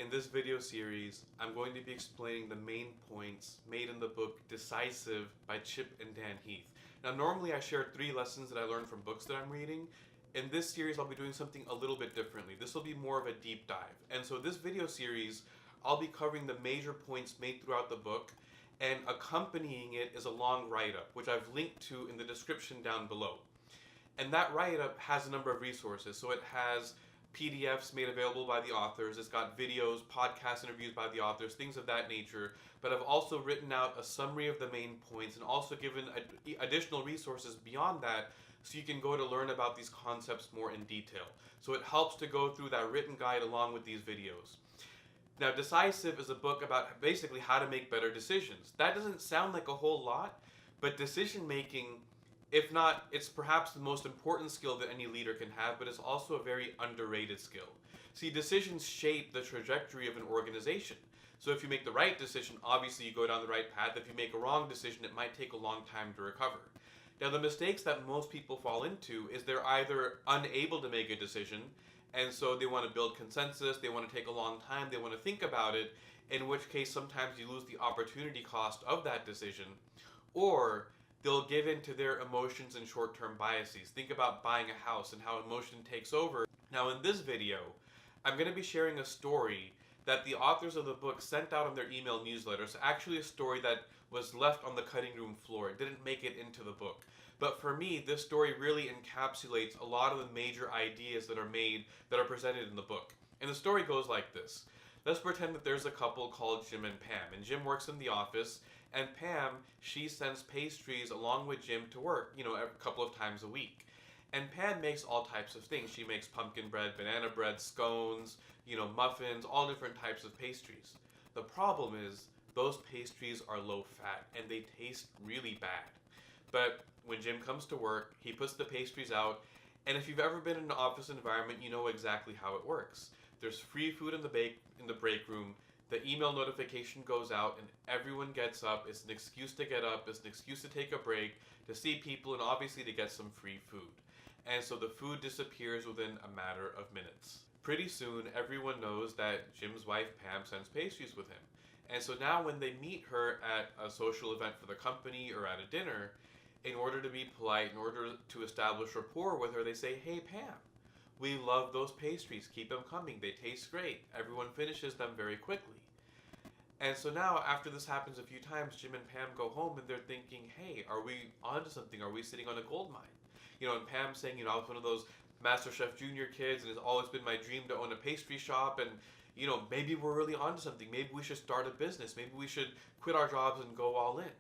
In this video series, I'm going to be explaining the main points made in the book Decisive by Chip and Dan Heath. Now, normally I share 3 lessons that I learned from books that I'm reading. In this series, I'll be doing something a little bit differently. This will be more of a deep dive. And so this video series, I'll be covering the major points made throughout the book, and accompanying it is a long write-up, which I've linked to in the description down below. And that write-up has a number of resources. So it has PDFs made available by the authors, it's got videos, podcast interviews by the authors, things of that nature. But I've also written out a summary of the main points and also given additional resources beyond that so you can go to learn about these concepts more in detail. So it helps to go through that written guide along with these videos. Now, Decisive is a book about basically how to make better decisions. That doesn't sound like a whole lot, but decision making, if not, it's perhaps the most important skill that any leader can have, but it's also a very underrated skill. See, decisions shape the trajectory of an organization. So if you make the right decision, obviously you go down the right path. If you make a wrong decision, it might take a long time to recover. Now, the mistakes that most people fall into is they're either unable to make a decision, and so they want to build consensus, they want to take a long time, they want to think about it, in which case sometimes you lose the opportunity cost of that decision, or they'll give in to their emotions and short-term biases. Think about buying a house and how emotion takes over. Now, in this video, I'm going to be sharing a story that the authors of the book sent out on their email newsletters. Actually, a story that was left on the cutting room floor. It didn't make it into the book. But for me, this story really encapsulates a lot of the major ideas that are presented in the book. And the story goes like this. Let's pretend that there's a couple called Jim and Pam. And Jim works in the office, and Pam, she sends pastries along with Jim to work, a couple of times a week. And Pam makes all types of things. She makes pumpkin bread, banana bread, scones, muffins, all different types of pastries. The problem is those pastries are low fat and they taste really bad. But when Jim comes to work, he puts the pastries out, and if you've ever been in an office environment, you know exactly how it works. There's free food in the break room. The email notification goes out and everyone gets up. It's an excuse to get up. It's an excuse to take a break, to see people, and obviously to get some free food. And so the food disappears within a matter of minutes. Pretty soon, everyone knows that Jim's wife, Pam, sends pastries with him. And so now when they meet her at a social event for the company or at a dinner, in order to be polite, in order to establish rapport with her, they say, "Hey, Pam, we love those pastries. Keep them coming. They taste great." Everyone finishes them very quickly. And so now, after this happens a few times, Jim and Pam go home and they're thinking, "Hey, are we onto something? Are we sitting on a gold mine?" And Pam's saying, I was one of those MasterChef Junior kids, and it's always been my dream to own a pastry shop, and maybe we're really onto something. Maybe we should start a business. Maybe we should quit our jobs and go all in.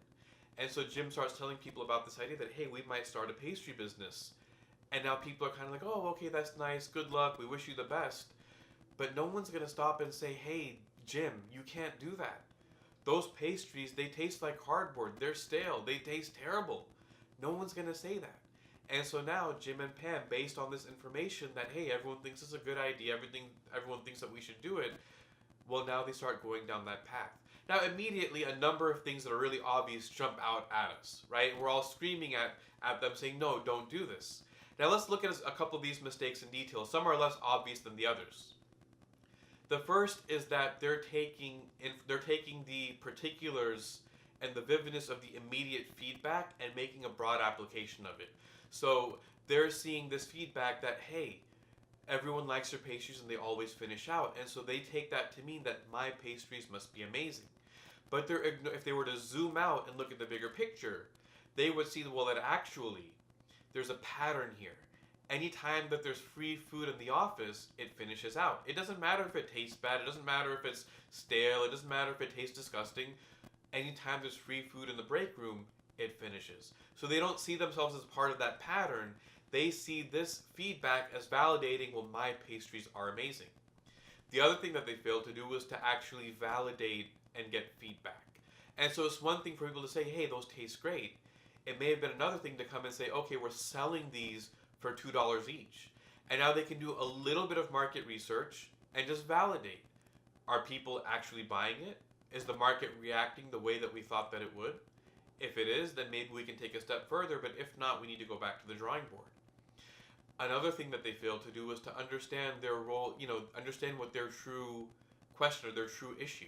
And so Jim starts telling people about this idea that, hey, we might start a pastry business. And now people are kind of like, "Oh, okay, that's nice. Good luck. We wish you the best." But no one's going to stop and say, "Hey, Jim, you can't do that. Those pastries, they taste like cardboard. They're stale. They taste terrible." No one's going to say that. And so now Jim and Pam, based on this information that, hey, everyone thinks it's a good idea, everyone thinks that we should do it, well, now they start going down that path. Now, immediately, a number of things that are really obvious jump out at us, right? We're all screaming at them saying, "No, don't do this." Now, let's look at a couple of these mistakes in detail. Some are less obvious than the others. The first is that they're taking the particulars and the vividness of the immediate feedback and making a broad application of it. So they're seeing this feedback that, hey, everyone likes their pastries and they always finish out. And so they take that to mean that my pastries must be amazing. But if they were to zoom out and look at the bigger picture, they would see, well, that actually there's a pattern here. Anytime that there's free food in the office, it finishes out. It doesn't matter if it tastes bad. It doesn't matter if it's stale. It doesn't matter if it tastes disgusting. Anytime there's free food in the break room, it finishes. So they don't see themselves as part of that pattern. They see this feedback as validating, well, my pastries are amazing. The other thing that they failed to do was to actually validate and get feedback. And so it's one thing for people to say, "Hey, those taste great." It may have been another thing to come and say, "Okay, we're selling these for $2 each." And now they can do a little bit of market research and just validate. Are people actually buying it? Is the market reacting the way that we thought that it would? If it is, then maybe we can take a step further, but if not, we need to go back to the drawing board. Another thing that they failed to do was to understand their role, understand what their true question or their true issue.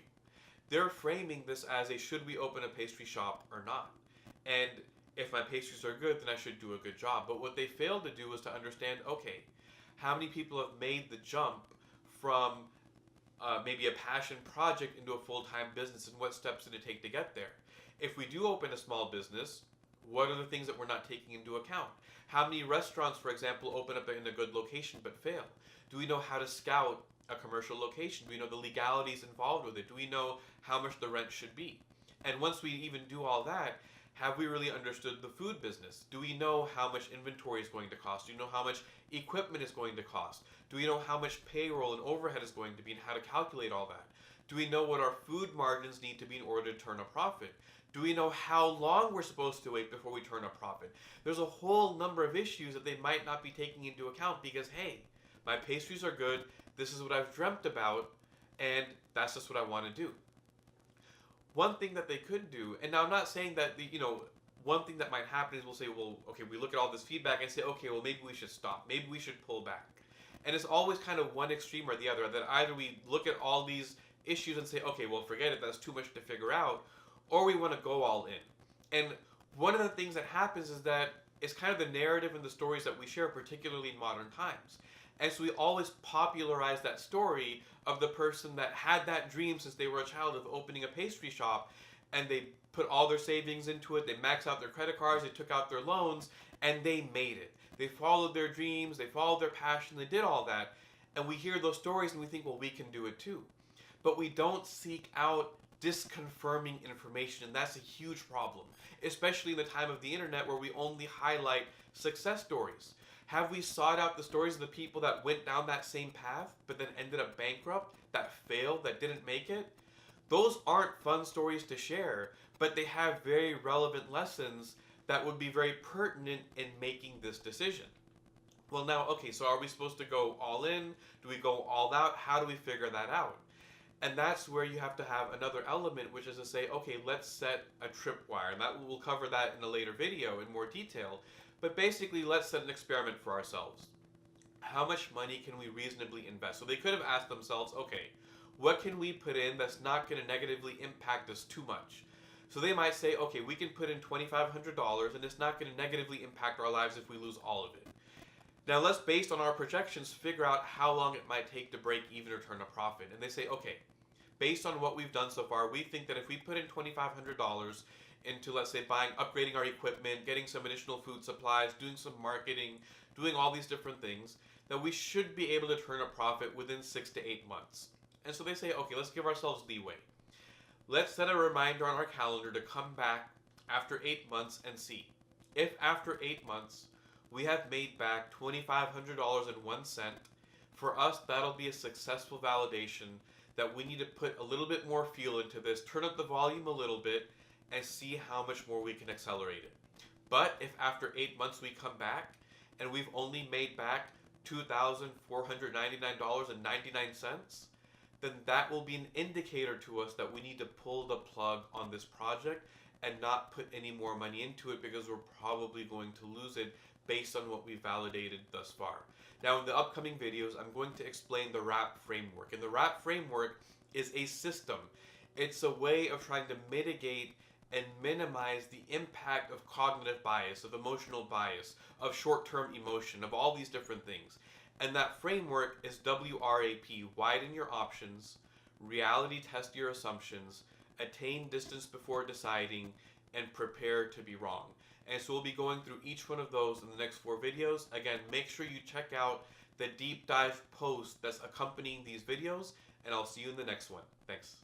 They're framing this as a should we open a pastry shop or not? And if my pastries are good, then I should do a good job. But what they failed to do was to understand, okay, how many people have made the jump from maybe a passion project into a full-time business, and what steps did it take to get there? If we do open a small business, what are the things that we're not taking into account? How many restaurants, for example, open up in a good location but fail? Do we know how to scout a commercial location? Do we know the legalities involved with it? Do we know how much the rent should be? And once we even do all that, have we really understood the food business? Do we know how much inventory is going to cost? Do you know how much equipment is going to cost? Do we know how much payroll and overhead is going to be and how to calculate all that? Do we know what our food margins need to be in order to turn a profit? Do we know how long we're supposed to wait before we turn a profit? There's a whole number of issues that they might not be taking into account because, hey, my pastries are good, this is what I've dreamt about, and that's just what I want to do. One thing that they could do, and now I'm not saying that, one thing that might happen is we'll say, well, okay, we look at all this feedback and say, okay, well, maybe we should stop. Maybe we should pull back. And it's always kind of one extreme or the other, that either we look at all these issues and say, okay, well, forget it, that's too much to figure out, or we want to go all in. And one of the things that happens is that it's kind of the narrative and the stories that we share, particularly in modern times. And so we always popularize that story of the person that had that dream since they were a child of opening a pastry shop, and they put all their savings into it, they maxed out their credit cards, they took out their loans, and they made it. They followed their dreams, they followed their passion, they did all that. And we hear those stories and we think, well, we can do it too. But we don't seek out disconfirming information, and that's a huge problem, especially in the time of the internet where we only highlight success stories. Have we sought out the stories of the people that went down that same path but then ended up bankrupt, that failed, that didn't make it? Those aren't fun stories to share, but they have very relevant lessons that would be very pertinent in making this decision. Well, now, okay, so are we supposed to go all in? Do we go all out? How do we figure that out? And that's where you have to have another element, which is to say, okay, let's set a tripwire. And we'll cover that in a later video in more detail. But basically, let's set an experiment for ourselves. How much money can we reasonably invest? So they could have asked themselves, okay, what can we put in that's not going to negatively impact us too much? So they might say, okay, we can put in $2,500 and it's not going to negatively impact our lives if we lose all of it. Now let's, based on our projections, figure out how long it might take to break even or turn a profit. And they say, okay, based on what we've done so far, we think that if we put in $2,500 into, let's say, upgrading our equipment, getting some additional food supplies, doing some marketing, doing all these different things, that we should be able to turn a profit within 6 to 8 months. And so they say, okay, let's give ourselves leeway. Let's set a reminder on our calendar to come back after 8 months and see. If after 8 months we have made back $2,500.01, for us that'll be a successful validation that we need to put a little bit more fuel into this, turn up the volume a little bit, and see how much more we can accelerate it. But if after 8 months we come back and we've only made back $2,499.99, then that will be an indicator to us that we need to pull the plug on this project and not put any more money into it, because we're probably going to lose it based on what we validated thus far. Now in the upcoming videos, I'm going to explain the RAP framework. And the RAP framework is a system. It's a way of trying to mitigate and minimize the impact of cognitive bias, of emotional bias, of short-term emotion, of all these different things. And that framework is WRAP: widen your options, reality test your assumptions, attain distance before deciding, and prepare to be wrong. And so we'll be going through each one of those in the next 4 videos. Again, make sure you check out the deep dive post that's accompanying these videos, and I'll see you in the next one. Thanks.